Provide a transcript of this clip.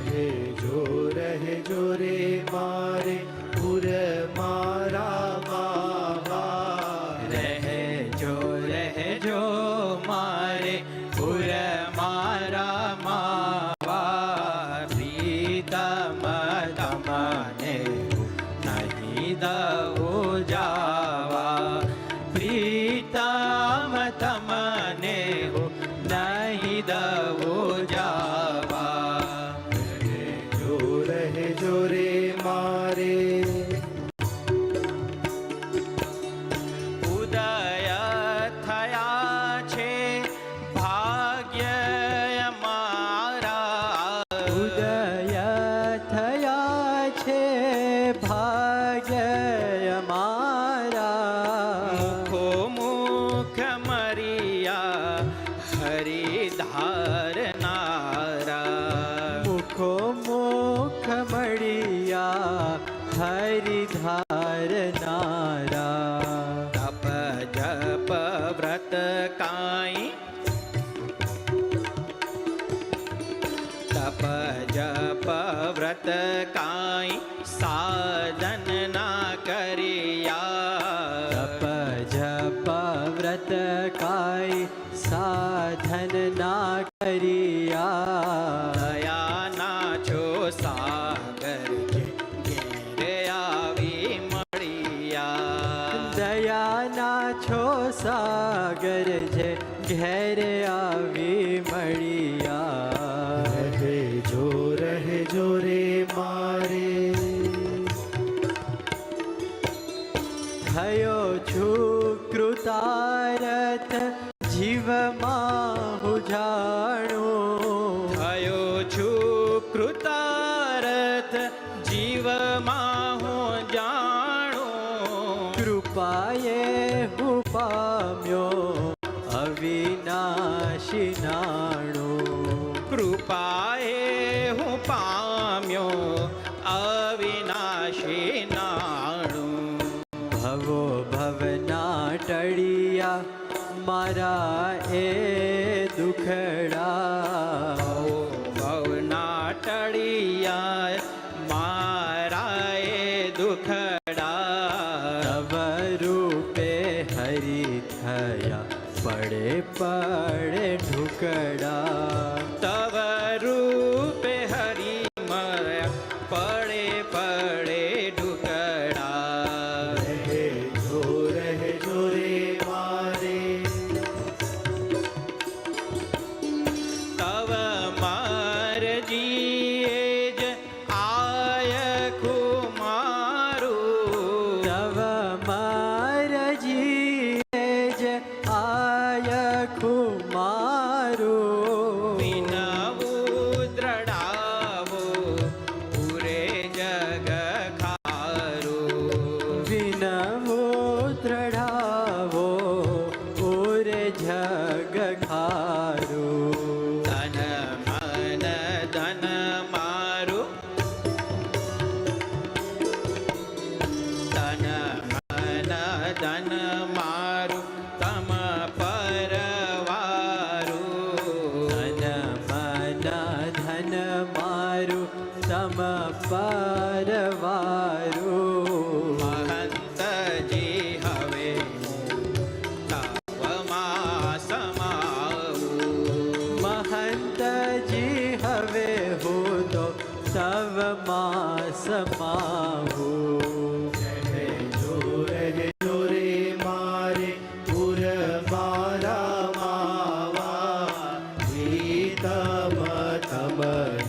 રહેજો રે મારે પુર મારા માવા. રહેજો મારે પુર મારા માવા. પ્રીતમ તમને નહીં દઉં જાવા. પ્રીતમ તમને નહીં દઉં જાવા. રહેજો રે મારે ઉદય થયા છે ભાગ્ય મારા. ઉદય થયા છે ભાગ્ય મારા. મુખો મુખ મરિયા હરિધારનારા. મુખો મુખ મળિયા હરિધારનારા. તપ જપ વ્રત કાંઈ. તપ જપ વ્રત કાંઈ સાધન ના કર્યા. તપ જપ વ્રત કાય સાધન ના કર્યા. દયાના છો સાગર ઘેરે આવી મળ્યા. દયાના છો સાગર છે ઘેરે આવી મળ્યા. રહેજો રે મારે થયો છું કૃતારથ જીવમાં હું જાણું. થયો છું કૃતારથ જીવમાં હું જાણું. કૃપાએ હું પામ્યો અવિનાશી નાણું. કૃપાએ હું પામ્યો અવિનાશી નાણું. ભવો ભવના ટળિયા મારા એ દુખડા. ભવના ટળિયા મારા એ દુખડા. તવ રૂપે હરિ થયા પડે પડે ઢુકડા. તવ રૂપે હરિ મર્યા પડે પડે ઢુકડા. રહેજો રે મારે તવ મારજીએ જ આયખું મારું. તવ મારજીએ જ આયખું મારું. વિનવું દ્રઢાવો પૂરે જગ ખારું. વિનવો દ્રઢાવો ઓરે જગ ખારું. તન મન ધન મારું. તન મન ધન મારું તમ પરવારું. તન મન ધન મારું તમ પરવારું. મહંતજી હવે તવમાં સમાવું. મહંતજી હવે હું તો તવમાં સમાવું. રહેજો રે મારે પુર મારા માવા. પ્રીતમ તમને